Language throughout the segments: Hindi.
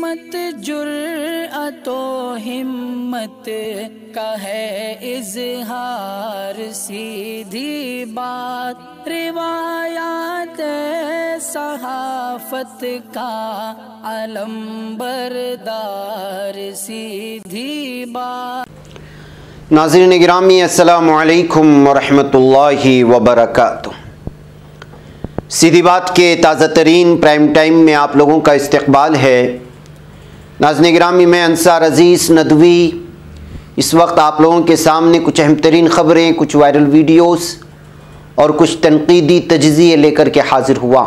सिमत जुर्अतो हिम्मत का है इजहार, सीधी बात रिवायात सहाफत का अलम बरदार, सीधी बात। नाज़रीन गिरामी अस्सलामु अलैकुम वरहमतुल्लाहि वबरकातुह। सीधी बात के ताज़ा तरीन प्राइम टाइम में आप लोगों का इस्तकबाल है। नाज़रीन गिरामी, मैं अंसार अज़ीज़ नदवी इस वक्त आप लोगों के सामने कुछ अहम तरीन ख़बरें, कुछ वायरल वीडियोस और कुछ तनकीदी तजज़िये लेकर के हाज़िर हुआ।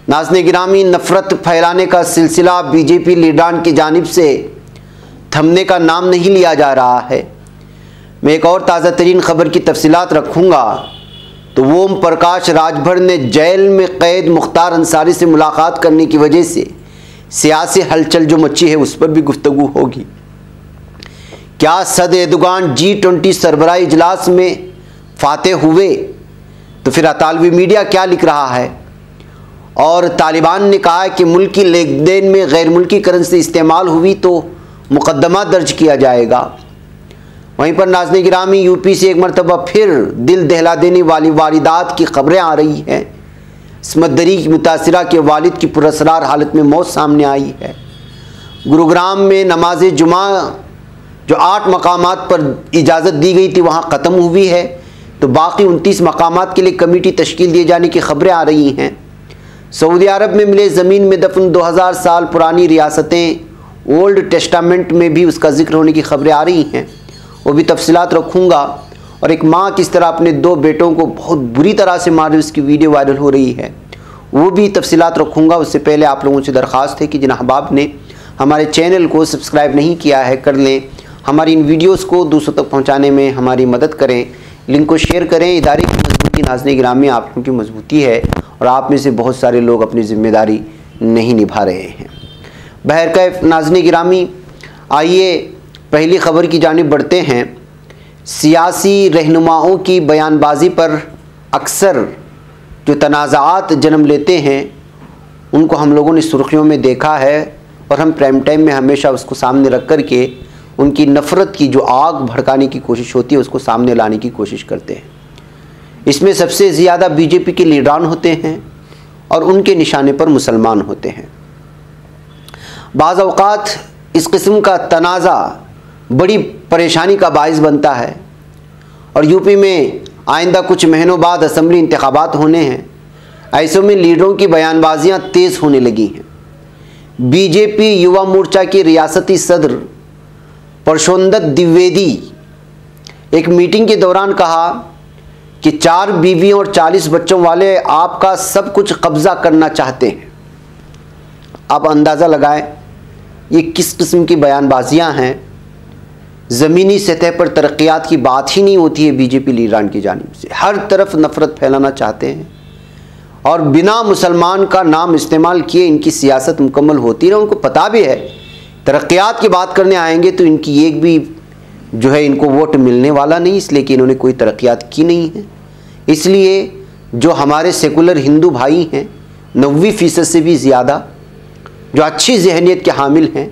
नाज़रीन गिरामी, नफ़रत फैलाने का सिलसिला बीजेपी लीडरान की जानिब से थमने का नाम नहीं लिया जा रहा है। मैं एक और ताज़ा तरीन ख़बर की तफसीलात रखूँगा तो ओम प्रकाश राजभर ने जेल में कैद मुख्तार अंसारी से मुलाकात करने की वजह से सियासी हलचल जो मची है उस पर भी गुफ्तगू होगी। क्या सद-ए-दुगान G20 सरबराही इजलास में फातेह हुए? तो फिर अतालवी मीडिया क्या लिख रहा है? और तालिबान ने कहा है कि मुल्की लेन देन में गैर मुल्की करेंसी इस्तेमाल हुई तो मुकदमा दर्ज किया जाएगा। वहीं पर नाज़रीन गिरामी, यूपी से एक मरतबा फिर दिल दहला देने वाली वारदात की खबरें आ रही हैं। इस्मत दरी की मुतासिरा के वालिद की पुरअसरार हालत में मौत सामने आई है। गुरुग्राम में नमाज जुमा जो 8 मकामात पर इजाज़त दी गई थी वहाँ ख़त्म हुई है, तो बाकी 29 मकामात के लिए कमेटी तश्कील दिए जाने की खबरें आ रही हैं। सऊदी अरब में मिले ज़मीन में दफन 2000 साल पुरानी रियासतें ओल्ड टेस्टामेंट में भी उसका जिक्र होने की खबरें आ रही हैं, वो भी तफसीलात रखूँगा। और एक माँ किस तरह अपने 2 बेटों को बहुत बुरी तरह से मारे उसकी वीडियो वायरल हो रही है, वो भी तफसीलात रखूँगा। उससे पहले आप लोगों से दरख्वास्त है कि जिन अहबाब ने हमारे चैनल को सब्सक्राइब नहीं किया है कर लें। हमारी इन वीडियोज़ को दूसरों तक पहुँचाने में हमारी मदद करें, लिंक को शेयर करें। इदारे की मजबूती नाज़रीन गिरामी आप लोगों की मजबूती है और आप में से बहुत सारे लोग अपनी ज़िम्मेदारी नहीं निभा रहे हैं। बहरकैफ नाज़रीन गिरामी, आइए पहली ख़बर की जानिब बढ़ते हैं। सियासी रहनुमाओं की बयानबाजी पर अक्सर जो तनाज़ात जन्म लेते हैं उनको हम लोगों ने सुर्खियों में देखा है और हम प्राइम टाइम में हमेशा उसको सामने रख कर के उनकी नफ़रत की जो आग भड़काने की कोशिश होती है उसको सामने लाने की कोशिश करते हैं। इसमें सबसे ज़्यादा बीजेपी के लीडरान होते हैं और उनके निशाने पर मुसलमान होते हैं। बाज़ औक़ात इस किस्म का तनाज़ा बड़ी परेशानी का बाइस बनता है और यूपी में आइंदा कुछ महीनों बाद असम्बली इंतखाबात होने हैं। ऐसे में लीडरों की बयानबाजियां तेज़ होने लगी हैं। बीजेपी युवा मोर्चा की रियासती सदर परशोंदत द्विवेदी एक मीटिंग के दौरान कहा कि 4 बीवियों और 40 बच्चों वाले आपका सब कुछ कब्ज़ा करना चाहते हैं। आप अंदाज़ा लगाएं ये किस किस्म की बयानबाजियां हैं। ज़मीनी सतह पर तरक्यात की बात ही नहीं होती है बीजेपी लीडरान की जानिब से। हर तरफ नफ़रत फैलाना चाहते हैं और बिना मुसलमान का नाम इस्तेमाल किए इनकी सियासत मुकम्मल होती रहे। उनको पता भी है तरक्यात की बात करने आएंगे तो इनकी एक भी जो है इनको वोट मिलने वाला नहीं, इसलिए कि इन्होंने कोई तरक्यात की नहीं है। इसलिए जो हमारे सेकुलर हिंदू भाई हैं 90% से भी ज़्यादा जो अच्छी जहनीत के हामिल हैं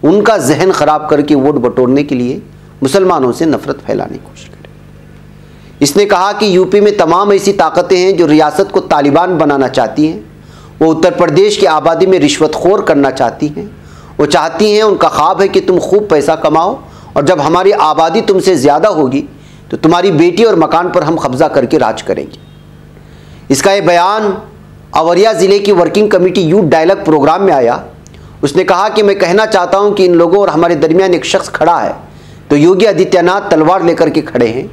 उनका जहन ख़राब करके वोट बटोरने के लिए मुसलमानों से नफ़रत फैलाने की कोशिश करें। इसने कहा कि यूपी में तमाम ऐसी ताकतें हैं जो रियासत को तालिबान बनाना चाहती हैं। वो उत्तर प्रदेश की आबादी में रिश्वतखोर करना चाहती हैं। वो चाहती हैं, उनका ख्वाब है कि तुम खूब पैसा कमाओ और जब हमारी आबादी तुमसे ज़्यादा होगी तो तुम्हारी बेटी और मकान पर हम कब्ज़ा करके राज करेंगे। इसका ये बयान अवरिया ज़िले की working committee youth dialogue program में आया। उसने कहा कि मैं कहना चाहता हूं कि इन लोगों और हमारे दरमियान एक शख्स खड़ा है तो योगी आदित्यनाथ तलवार लेकर के खड़े हैं,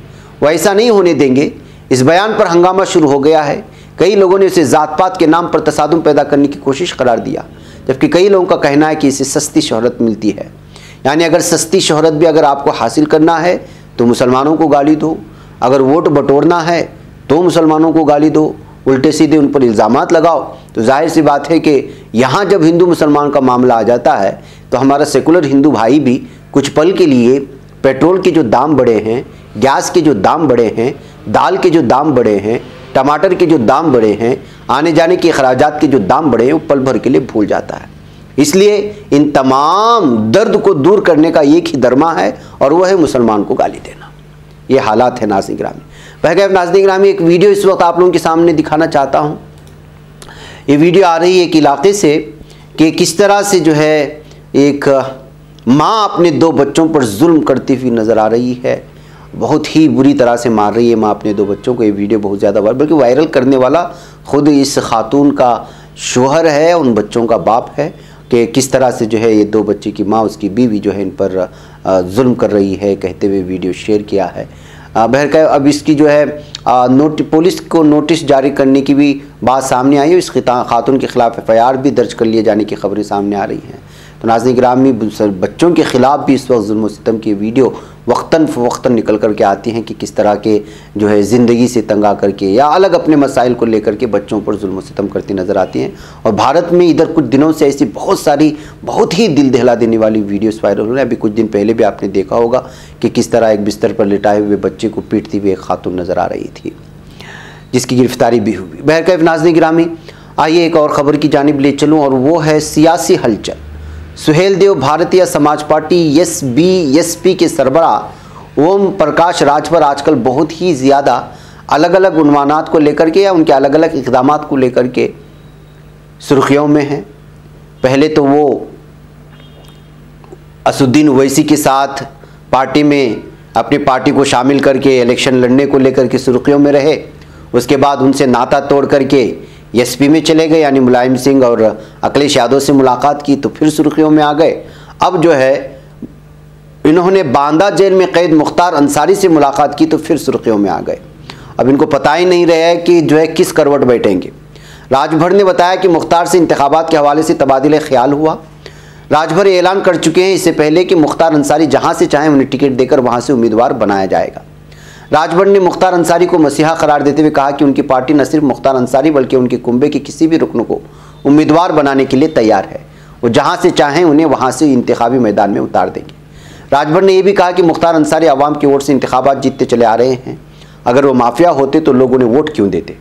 वो ऐसा नहीं होने देंगे। इस बयान पर हंगामा शुरू हो गया है। कई लोगों ने उसे ज़ात पात के नाम पर तसादुम पैदा करने की कोशिश करार दिया, जबकि कई लोगों का कहना है कि इसे सस्ती शोहरत मिलती है। यानी अगर सस्ती शोहरत भी अगर आपको हासिल करना है तो मुसलमानों को गाली दो, अगर वोट बटोरना है तो मुसलमानों को गाली दो, उल्टे सीधे उन पर इल्ज़ामात लगाओ। तो जाहिर सी बात है कि यहाँ जब हिंदू मुसलमान का मामला आ जाता है तो हमारा सेकुलर हिंदू भाई भी कुछ पल के लिए पेट्रोल के जो दाम बढ़े हैं, गैस के जो दाम बढ़े हैं, दाल के जो दाम बढ़े हैं, टमाटर के जो दाम बढ़े हैं, आने जाने के अखराजात के जो दाम बढ़े हैं, वो पल भर के लिए भूल जाता है। इसलिए इन तमाम दर्द को दूर करने का एक ही दरमा है और वह है मुसलमान को गाली देना। ये हालात है नाज़रीन गिरामी। बहरकैफ नाज़रीन गिरामी, एक वीडियो इस वक्त आप लोगों के सामने दिखाना चाहता हूँ। ये वीडियो आ रही है एक इलाके से कि किस तरह से जो है एक माँ अपने 2 बच्चों पर जुल्म करती हुई नज़र आ रही है। बहुत ही बुरी तरह से मार रही है माँ अपने 2 बच्चों को। ये वीडियो बहुत ज़्यादा बल्कि वायरल करने वाला ख़ुद इस खातून का शोहर है, उन बच्चों का बाप है कि किस तरह से जो है ये 2 बच्चे की माँ, उसकी बीवी जो है इन पर जुल्म कर रही है, कहते हुए वीडियो शेयर किया है। बहरकैफ अब इसकी जो है पुलिस को नोटिस जारी करने की भी बात सामने आई है। इस खातून के ख़िलाफ़ FIR भी दर्ज कर लिए जाने की खबरें सामने आ रही हैं। तो नाज़रीन गिरामी, बच्चों के ख़िलाफ़ भी इस वक्त जुल्म सितम की वीडियो वक्तन फ़वक्तन निकल कर के आती हैं कि किस तरह के जो है ज़िंदगी से तंग आ करके या अलग अपने मसाइल को लेकर के बच्चों पर जुल्म सितम करती नज़र आती हैं। और भारत में इधर कुछ दिनों से ऐसी बहुत सारी बहुत ही दिल दहला देने वाली वीडियोस वायरल हो रही हैं। अभी कुछ दिन पहले भी आपने देखा होगा कि किस तरह एक बिस्तर पर लिटाए हुए बच्चे को पीटती हुई एक खातून नज़र आ रही थी, जिसकी गिरफ्तारी भी हुई। बहरकैफ नाज़रीन गिरामी, आइए एक और ख़बर की जानिब ले चलूँ और वो है सियासी हलचल। सुहेल देव भारतीय समाज पार्टी SBSP के सरबराह ओम प्रकाश राजभर आजकल बहुत ही ज़्यादा अलग अलग उन्वानात को लेकर के या उनके अलग अलग इक़दामात को लेकर के सुर्खियों में हैं। पहले तो वो असुद्दीन ओवैसी के साथ पार्टी में अपनी पार्टी को शामिल करके इलेक्शन लड़ने को लेकर के सुर्खियों में रहे। उसके बाद उनसे नाता तोड़ करके SP में चले गए, यानी मुलायम सिंह और अखिलेश यादव से मुलाकात की तो फिर सुर्खियों में आ गए। अब जो है इन्होंने बांदा जेल में कैद मुख्तार अंसारी से मुलाकात की तो फिर सुर्खियों में आ गए। अब इनको पता ही नहीं रहा है कि जो है किस करवट बैठेंगे। राजभर ने बताया कि मुख्तार से इंतखाबात के हवाले से तबादला ख्याल हुआ। राजभर ऐलान कर चुके हैं इससे पहले कि मुख्तार अंसारी जहां से चाहें उन्हें टिकट देकर वहां से उम्मीदवार बनाया जाएगा। राजभर ने मुख्तार अंसारी को मसीहा करार देते हुए कहा कि उनकी पार्टी न सिर्फ मुख्तार अंसारी बल्कि उनके कुंबे के किसी भी रुकन को उम्मीदवार बनाने के लिए तैयार है। वो जहां से चाहें उन्हें वहां से इंतखाबी मैदान में उतार देंगे। राजभर ने यह भी कहा कि मुख्तार अंसारी आवाम की वोट से इंतखाबात जीतते चले आ रहे हैं। अगर वो माफिया होते तो लोग उन्हें वोट क्यों देते।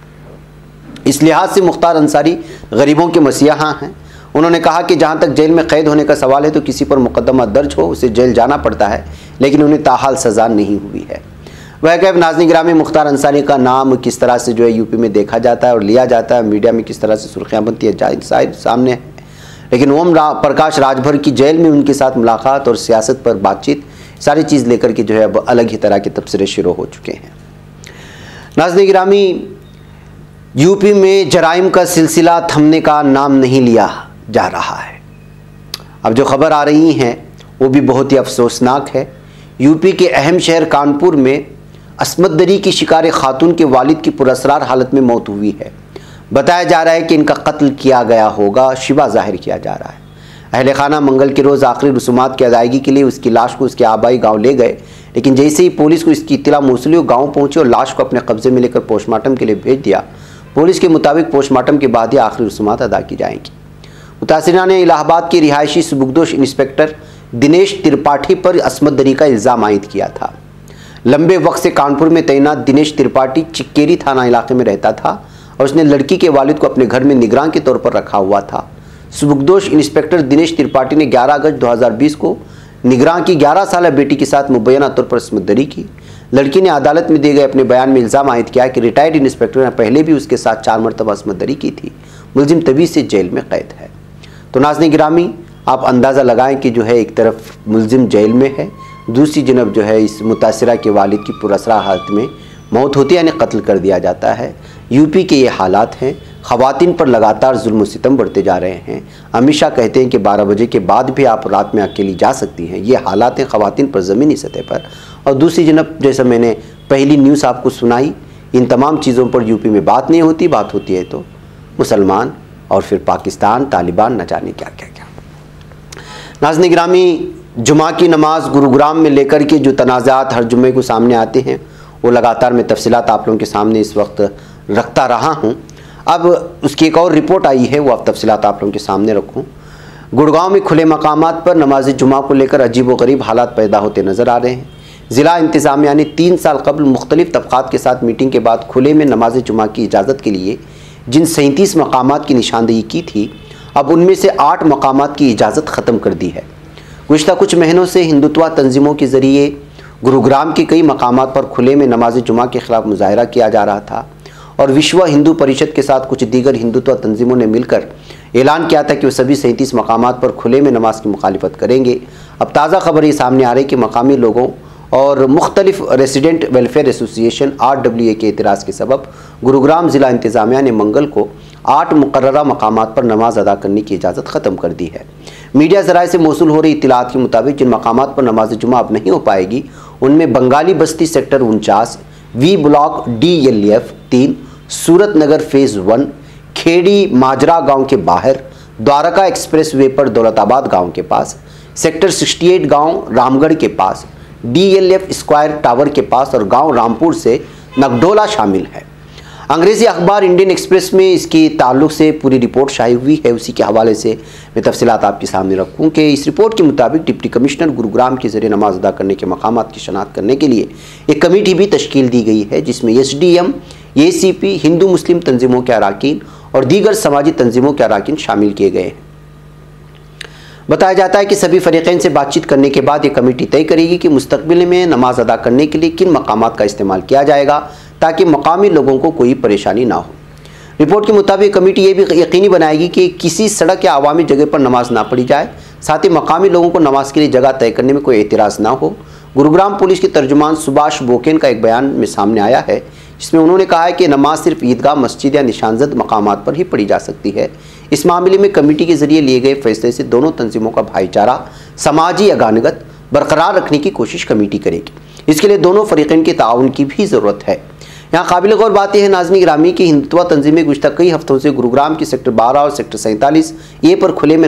इस लिहाज से मुख्तार अंसारी गरीबों के मसीहा हैं। उन्होंने कहा कि जहाँ तक जेल में कैद होने का सवाल है तो किसी पर मुकदमा दर्ज हो उसे जेल जाना पड़ता है, लेकिन उन्हें ताहाल सज़ा नहीं हुई है। वह कह नाज़रीन गिरामी, मुख्तार अंसारी का नाम किस तरह से जो है यूपी में देखा जाता है और लिया जाता है, मीडिया में किस तरह से सुर्खियाँ बनती है शायद सामने है। लेकिन ओम प्रकाश राजभर की जेल में उनके साथ मुलाकात और सियासत पर बातचीत सारी चीज़ लेकर के जो है अब अलग ही तरह के तबसरे शुरू हो चुके हैं। नाज़रीन गिरामी, यूपी में जराइम का सिलसिला थमने का नाम नहीं लिया जा रहा है। अब जो खबर आ रही हैं वो भी बहुत ही अफसोसनाक है। यूपी के अहम शहर कानपुर में अस्मत दरी की शिकार खातून के वालिद की पुरअसरार हालत में मौत हुई है। बताया जा रहा है कि इनका कत्ल किया गया होगा, शिबा जाहिर किया जा रहा है। अहले खाना मंगल के रोज़ आखिरी रसूमात की अदायगी के लिए उसकी लाश को उसके आबाई गांव ले गए, लेकिन जैसे ही पुलिस को इसकी इत्तला मौसूल हुई, गाँव पहुँचे और लाश को अपने कब्जे में लेकर पोस्टमार्टम के लिए भेज दिया। पुलिस के मुताबिक पोस्टमार्टम के बाद ही आखिरी रसूमात अदा की जाएंगी। मुतासिरा ने इलाहाबाद के रिहायशी सुबुकदोश इंस्पेक्टर दिनेश त्रिपाठी पर अस्मत दरी का इल्ज़ाम आयद किया था। लंबे वक्त से कानपुर में तैनात दिनेश त्रिपाठी चिक्केरी थाना इलाके में रहता था और उसने लड़की के वालिद को अपने घर में निगरान के तौर पर रखा हुआ था। सुबुकदोश इंस्पेक्टर दिनेश त्रिपाठी ने 11 अगस्त 2020 को निगरान की 11 साल बेटी के साथ मुबैना तौर पर अस्मत दरी की। लड़की ने अदालत में दिए गए अपने बयान में इल्ज़ाम आयद किया कि रिटायर्ड इंस्पेक्टर ने पहले भी उसके साथ 4 मरतबा अस्मत दरी की थी। मुलजिम तभी से जेल में कैद है। तो नाज़रीन गिरामी, आप अंदाज़ा लगाएं कि जो है एक तरफ मुलजिम जेल में है, दूसरी जनब जो है इस मुतासिरा के वालिद की पुरअसरार हालत में मौत होती है, यानी कत्ल कर दिया जाता है। यूपी के ये हालात हैं। ख़वातीन पर लगातार जुल्म सितम बढ़ते जा रहे हैं। अमित शाह कहते हैं कि 12 बजे के बाद भी आप रात में अकेली जा सकती हैं। ये हालात हैं ख़वातीन पर ज़मीनी सतह पर। और दूसरी जनब जैसा मैंने पहली न्यूज़ आपको सुनाई, इन तमाम चीज़ों पर यूपी में बात नहीं होती। बात होती है तो मुसलमान और फिर पाकिस्तान, तालिबान, न जाने क्या क्या क्या। नाज़रीन गिरामी, जुमा की नमाज गुरुग्राम में लेकर के जो तनाज़ात हर जुम्मे को सामने आते हैं वो लगातार मैं तफसीलात आप लोगों के सामने इस वक्त रखता रहा हूँ। अब उसकी एक और रिपोर्ट आई है, वो अब तफसीलात आप लोगों के सामने रखूँ। गुड़गांव में खुले मकामात पर नमाज जुमा को लेकर अजीब व गरीब हालात पैदा होते नज़र आ रहे हैं। ज़िला इंतज़ामिया ने 3 साल कबल मुख्तलिफ तबक़ात के साथ मीटिंग के बाद खुले में नमाज जुमा की इजाज़त के लिए जिन 37 मकामात की निशानदेही की थी, अब उनमें से 8 मकामात की इजाज़त ख़त्म कर दी है। गुज़िश्ता कुछ महीनों से हिंदुत्व तंजीमों के ज़रिए गुरुग्राम के कई मकामात पर खुले में नमाज जुमा के ख़िलाफ़ मुजाहरा किया जा रहा था और विश्व हिंदू परिषद के साथ कुछ दीगर हिंदुत्व तंजीमों ने मिलकर ऐलान किया था कि वो सभी 37 मकामात पर खुले में नमाज की मुखालिफत करेंगे। अब ताज़ा खबर ये सामने आ रही कि मकामी लोगों और मुख्तलिफ रेसिडेंट वेलफेयर एसोसिएशन RWA के एतराज़ के सबब गुरुग्राम ज़िला इंतज़ामिया ने मंगल को 8 मुकर्ररा मकामात पर नमाज अदा करने की इजाज़त ख़त्म कर दी है। मीडिया ज़राए से मौसूल हो रही इत्तलात के मुताबिक जिन मकामात पर नमाज जुमा अब नहीं हो पाएगी उनमें बंगाली बस्ती सेक्टर 49, V ब्लॉक DLF 3, सूरत नगर फेज़ 1, खेड़ी माजरा गांव के बाहर, द्वारका एक्सप्रेस वे पर दौलताबाद गांव के पास, सेक्टर 68 गांव रामगढ़ के पास, DLF स्क्वायर टावर के पास और गांव रामपुर से नगडोला शामिल है। अंग्रेज़ी अखबार इंडियन एक्सप्रेस में इसकी ताल्लुक़ से पूरी रिपोर्ट शाये हुई है। उसी के हवाले से मैं तफसीलात आपके सामने रखूँ कि इस रिपोर्ट के मुताबिक डिप्टी कमिश्नर गुरुग्राम के ज़रिए नमाज अदा करने के मकामात की शनाख्त करने के लिए एक कमेटी भी तश्कील दी गई है, जिसमें SDM, ACP, हिंदू मुस्लिम तंजीमों के अराकीन और दीगर समाजी तंजीमों के अराकीन शामिल किए गए हैं। बताया जाता है कि सभी फरीक़ैन से बातचीत करने के बाद ये कमेटी तय करेगी कि मुस्तक़बिल में नमाज अदा करने के लिए किन मकामात का इस्तेमाल किया जाएगा ताकि मकामी लोगों को कोई परेशानी ना हो। रिपोर्ट के मुताबिक कमेटी ये भी यकीनी बनाएगी कि किसी सड़क या अवामी जगह पर नमाज ना पढ़ी जाए, साथ ही मकामी लोगों को नमाज के लिए जगह तय करने में कोई एतराज़ ना हो। गुरुग्राम पुलिस के तर्जुमान सुभाष बोकेन का एक बयान में सामने आया है, जिसमें उन्होंने कहा है कि नमाज सिर्फ ईदगाह, मस्जिद या निशानजद मकामात पर ही पढ़ी जा सकती है। इस मामले में कमेटी के जरिए लिए गए फैसले से दोनों तंजीमों का भाईचारा, समाजी अगानगत बरकरार रखने की कोशिश कमेटी करेगी। इसके लिए दोनों फरीक़ैन के ताउन की भी ज़रूरत है। यहाँ काबिल गौर बात यह है नाज़रीन गिरामी की हिंदुत्व तंजीमें गुज़िश्ता कई हफ्तों से गुरुग्राम की सेक्टर 12 और सेक्टर 47A पर खुले में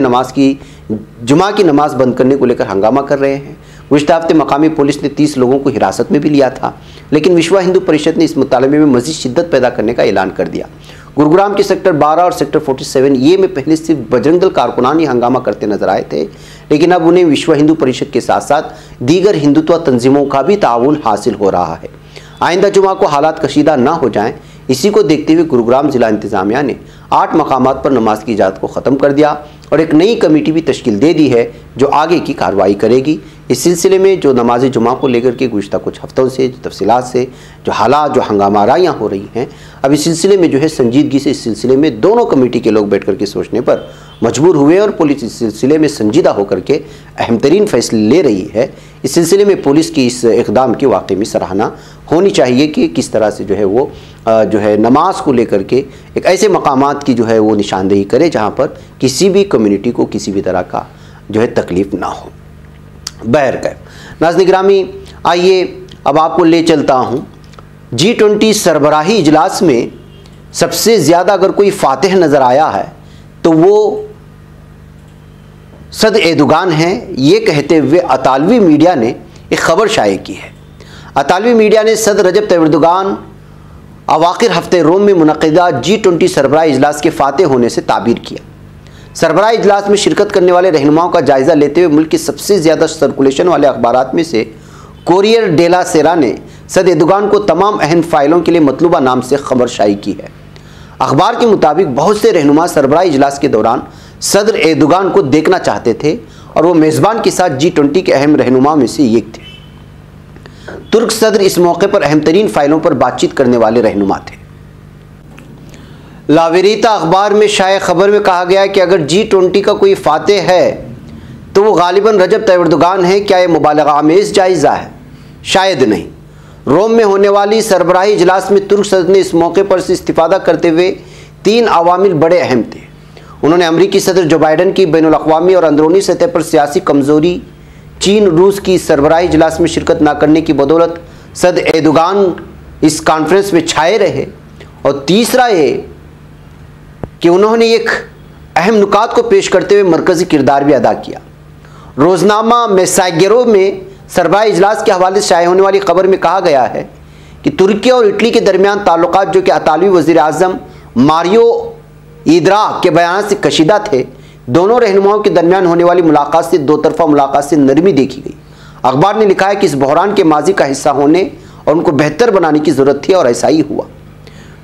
जुमा की नमाज बंद करने को लेकर हंगामा कर रहे हैं। गुज़िश्ता हफ्ते मकामी पुलिस ने 30 लोगों को हिरासत में भी लिया था, लेकिन विश्व हिंदू परिषद ने इस मुतालबे में मज़ीद शिद्दत पैदा करने का ऐलान कर दिया। गुरुग्राम के सेक्टर 12 और सेक्टर 47A में पहले सिर्फ बजरंग दल कारकुनान ही हंगामा करते नजर आए थे, लेकिन अब उन्हें विश्व हिंदू परिषद के साथ साथ दीगर हिंदुत्व तंजीमों का भी ताउन हासिल हो रहा है। आइंदा जुमा को हालात कशीदा ना हो जाएं, इसी को देखते हुए गुरुग्राम ज़िला इंतज़ामिया ने 8 मकामात पर नमाज की इजाज़त को ख़त्म कर दिया और एक नई कमेटी भी तश्कील दे दी है जो आगे की कार्रवाई करेगी। इस सिलसिले में जो नमाज जुमा को लेकर के गुज़िश्ता कुछ हफ्तों से तफसीलात से जो हालात, जो हंगामाराइयाँ हो रही हैं, अब इस सिलसिले में जो है संजीदगी से इस सिलसिले में दोनों कमेटी के लोग बैठ कर के सोचने पर मजबूर हुए और पुलिस इस सिलसिले में संजीदा होकर के अहम तरीन फैसले ले रही है। इस सिलसिले में पुलिस की इस इक़दाम की वाकई में सराहना होनी चाहिए कि किस तरह से जो है वो नमाज को लेकर के एक ऐसे मकामात की जो है वो निशानदेही करे जहाँ पर किसी भी कम्युनिटी को किसी भी तरह का जो है तकलीफ़ ना हो। बहरकैफ नाज़रीन गिरामी, आइए अब आपको ले चलता हूँ G20 सरबराही इजलास में सबसे ज़्यादा अगर कोई फातिह नज़र आया है तो वो सद एर्दोगान हैं। ये कहते हुए अतालवी मीडिया ने एक ख़बर शाये की है। अतालवी मीडिया ने सद रजब तय्यब एर्दोगान अवाखिर हफ्ते रोम में मुनक़िदा G20 सरबराही इजलास के फातिह होने से ताबीर किया। सरबराही इजलास में शिरकत करने वाले रहनुमाओं का जायज़ा लेते हुए मुल्क के सबसे ज़्यादा सर्कुलेशन वाले अखबारात में से कोरियर डेला सेरा ने सद एर्दोगान को तमाम अहम फ़ाइलों के लिए मतलूबा नाम से खबर शाई की है। अखबार के मुताबिक बहुत से रहनुमा सरबराही इजलास के दौरान सदर एर्दोगान को देखना चाहते थे और वो मेज़बान के साथ G20 के अहम रहनुमाओं में से एक थे। तुर्क सदर इस मौके पर अहम तरीन फ़ाइलों पर बातचीत करने वाले रहनुमा थे। लावेरीता अखबार में शाये खबर में कहा गया कि अगर G20 का कोई फातिह है तो वो गालिबन रजब तय्यब एर्दोगान है। क्या ये मुबालगा आमेज़ जायज़ा है? शायद नहीं। रोम में होने वाली सरबराही इजलास में तुर्क सदर ने इस मौके पर से इस्तिफ़ादा करते हुए 3 अवामिल बड़े अहम थे। उन्होंने अमरीकी सदर जो बाइडन की बैनुल अक़वामी और अंदरूनी सतह पर सियासी कमज़ोरी, चीन रूस की सरबराही इजलास में शिरकत ना करने की बदौलत सदर एर्दोगान इस कॉन्फ्रेंस में छाए रहे, और तीसरा ये कि उन्होंने एक अहम नुकात को पेश करते हुए मरकज़ी किरदार भी अदा किया। रोज़नामा मेसागेरो में सरबराही इजलास के हवाले से शाये होने वाली खबर में कहा गया है कि तुर्की और इटली के दरमियान ताल्लुकात जो कि अतालवी वज़ीर आज़म मारियो ईद्रा के बयान से कशीदा थे, दोनों रहनुमाओं के दरमियान होने वाली मुलाकात से दो तरफा मुलाकात से नरमी देखी गई। अखबार ने लिखा है कि इस बहरान के माजी का हिस्सा होने और उनको बेहतर बनाने की ज़रूरत थी और ऐसा ही हुआ।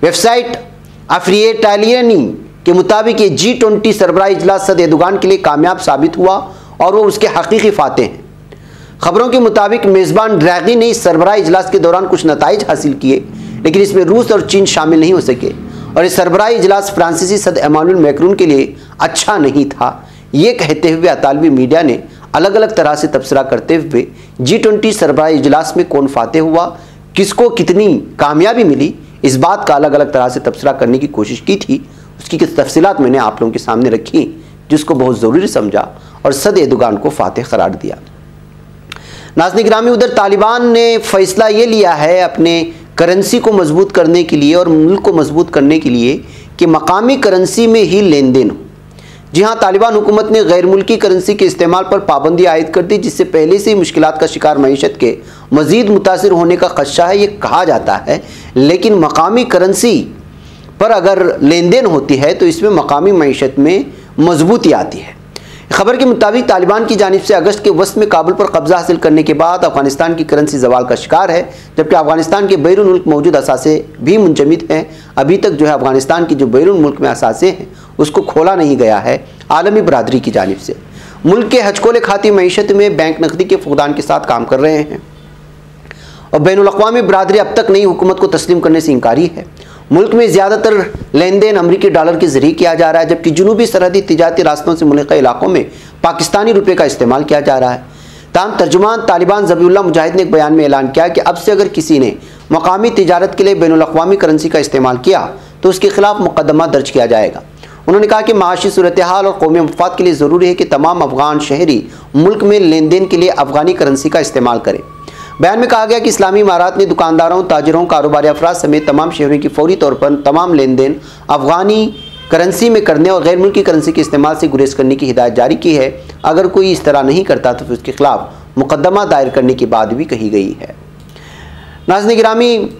वेबसाइट अफ्रिएटालियनी के मुताबिक ये G20 सरबराह इजलास सद एर्दोगान के लिए कामयाब साबित हुआ और वो उसके हकीकी फाते हैं। खबरों के मुताबिक मेज़बान ड्रैगी ने इस सरबराह इजलास के दौरान कुछ नताइज हासिल किए, लेकिन इसमें रूस और चीन शामिल नहीं हो सके और इस सरबराह इजलास फ्रांसीसी सदर इमानुएल मैक्रोन के लिए अच्छा नहीं था। ये कहते हुए अतालवी मीडिया ने अलग अलग तरह से तबसरा करते हुए G20 सरबराह इजलास में कौन फातेह हुआ, किसको कितनी कामयाबी मिली, इस बात का अलग अलग तरह से तबसरा करने की कोशिश की थी। उसकी कुछ तफसीलात मैंने आप लोगों के सामने रखी, जिसको बहुत ज़रूरी समझा और सदर एर्दोगान को फातेह करार दिया। नाज़रीन गिरामी, उधर तालिबान ने फैसला ये लिया है अपने करेंसी को मजबूत करने के लिए और मुल्क को मजबूत करने के लिए कि मकामी करेंसी में ही लेन देन हो। जी हाँ, तालिबान हुकूमत ने गैर मुल्की करेंसी के इस्तेमाल पर पाबंदी आयद कर दी, जिससे पहले से ही मुश्किलात का शिकार मईशत के मज़ीद मुतासिर होने का खदशा है, ये कहा जाता है। लेकिन मकामी करेंसी पर अगर लेन देन होती है तो इसमें मकामी मईशत में मजबूती आती है। खबर के मुताबिक तालिबान की जानिब से अगस्त के वस्त में काबुल पर कब्जा हासिल करने के बाद अफगानिस्तान की करेंसी जवाल का शिकार है, जबकि अफगानिस्तान के बैरून मुल्क मौजूद असासे भी मुंजमद हैं। अभी तक जो है अफगानिस्तान की जो बैरून मुल्क में असासे हैं उसको खोला नहीं गया है आलमी बरादरी की जानिब से। मुल्क के हचकोले खाती मईशत में बैंक नकदी के फुकदान के साथ काम कर रहे हैं और बैनुल-अक़वामी बरादरी अब तक नई हुकूमत को तस्लीम करने से इनकारी है। मुल्क में ज़्यादातर लेन देन अमरीकी डॉलर के ज़रिए किया जा रहा है, जबकि जुनूबी सरहदी तिजारती रास्तों से मुल्का इलाकों में पाकिस्तानी रुपये का इस्तेमाल किया जा रहा है। ताहम तर्जुमान तालिबान ज़बीहुल्लाह मुजाहिद ने एक बयान में ऐलान किया कि अब से अगर किसी ने मकामी तिजारत के लिए बैनुल-अक़वामी करेंसी का इस्तेमाल किया तो उसके खिलाफ मुकदमा दर्ज किया जाएगा। उन्होंने कहा कि माशी सूरत हाल और कौमी मफाद के लिए ज़रूरी है कि तमाम अफगान शहरी मुल्क में लेन देन के लिए अफगानी करेंसी का इस्तेमाल करें। बयान में कहा गया कि इस्लामी इमारात ने दुकानदारों, ताजिरों, कारोबारी अफराद समेत तमाम शहरों की फौरी तौर पर तमाम लेन देन अफगानी करेंसी में करने और गैर मुल्की करेंसी के इस्तेमाल से गुरेज करने की हिदायत जारी की है। अगर कोई इस तरह नहीं करता तो फिर उसके खिलाफ मुकदमा दायर करने की बात भी कही गई है। नाज़रीन गिरामी,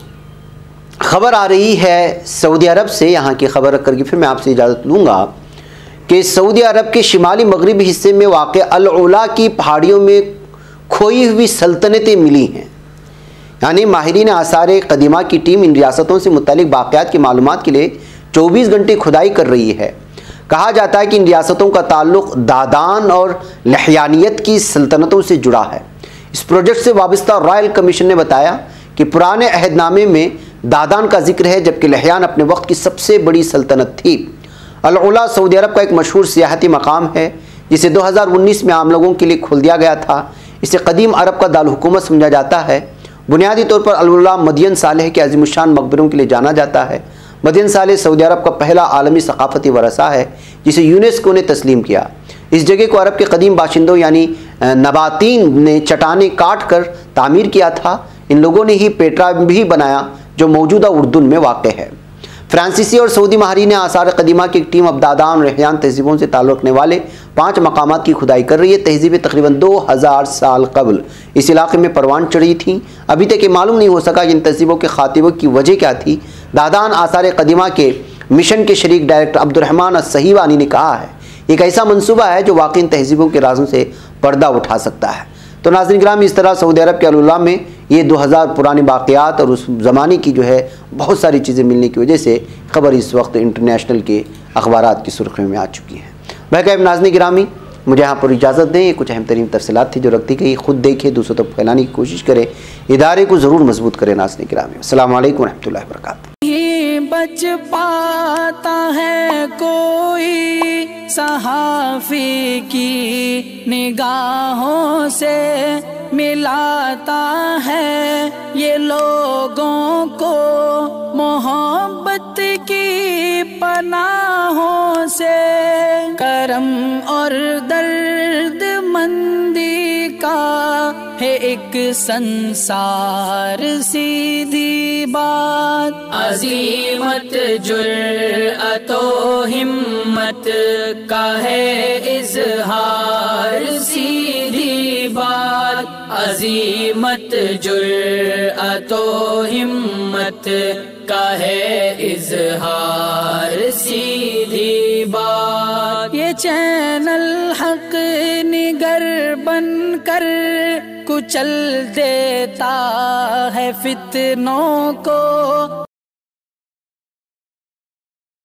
खबर आ रही है सऊदी अरब से। यहाँ की खबर करके फिर मैं आपसे इजाज़त लूँगा कि सऊदी अरब के शिमाली मगरबी हिस्से में वाक़ अल-उला की पहाड़ियों में खोई हुई सल्तनतें मिली हैं। यानी माहिरीन आसार कदीमा की टीम इन रियासतों से मुतल्लिक वाक़यात की मालूमात के लिए 24 घंटे खुदाई कर रही है। कहा जाता है कि इन रियासतों का ताल्लुक़ दादान और लहयानियत की सल्तनतों से जुड़ा है। इस प्रोजेक्ट से वाबस्ता रॉयल कमीशन ने बताया कि पुराने अहदनामे में दादान का जिक्र है, जबकि लहयान अपने वक्त की सबसे बड़ी सल्तनत थी। अल-उला सऊदी अरब का एक मशहूर सियाहती मकाम है, जिसे 2019 में आम लोगों के लिए खोल दिया गया था। इसे कदीम अरब का दारुल हुकूमत समझा जाता है। बुनियादी तौर पर अल-उला मदियन सालेह के अज़ीमुश्शान मकबरों के लिए जाना जाता है। मदियन सालेह सऊदी अरब का पहला आलमी सकाफती वरसा है, जिसे यूनेस्को ने तस्लीम किया। इस जगह को अरब के कदीम बाशिंदों यानी नबातीन ने चट्टानें काट कर तामीर किया था। इन लोगों ने ही पेट्रा भी बनाया, जो मौजूदा उर्दून में वाक़ है। फ्रांसीसी और सऊदी माहिरीन आसार कदीमा की एक टीम अब दादान और लहयान तहजीबों से ताल्लुक़ रखने वाले 5 मकामात की खुदाई कर रही है। तहजीबें तकरीबन 2000 साल कबल इस इलाके में परवान चढ़ी थीं। अभी तक ये मालूम नहीं हो सका कि इन तहजीबों के खातिबों की वजह क्या थी। दादान आसार कदीमा के मिशन के शरीक डायरेक्टर अब्दुर्रहमान अस-सहीवानी ने कहा है, एक ऐसा मनसूबा है जो वाकई इन तहजीबों के राजों से पर्दा उठा सकता है। तो नाज़रीन गिरामी, इस तरह सऊदी अरब के अल-उला में ये 2000 पुरानी वाक़यात और उस ज़माने की जो है बहुत सारी चीज़ें मिलने की वजह से खबर इस वक्त इंटरनेशनल के अखबारात की सुर्खियों में आ चुकी है। बहरकैफ नाज़रीन गिरामी, मुझे यहाँ पर इजाज़त दें। ये कुछ अहम तरीन तफसीलात थी जो रखती गई। ख़ुद देखें, दूसरों तक फैलाने की कोशिश करें, इदारे को ज़रूर मजबूत करें। नाज़रीन गिरामी, अस्सलामु अलैकुम रहमतुल्लाहि व बरकातहू। बच पाता है कोई सहाफ़ी की निगाहों से, मिलाता है ये लोगों को मोहब्बत की पनाहों से। करम और दर्द मंदी का है एक संसार, सीधी बात। अज़ीमत जुर्अतो हिम्मत का है इज़हार, सीधी बात। अज़ीमत जुर्अतो हिम्मत का है इज़हार, सीधी बात। ये चैनल हक निगर बन कर कुचल देता है फितनों को।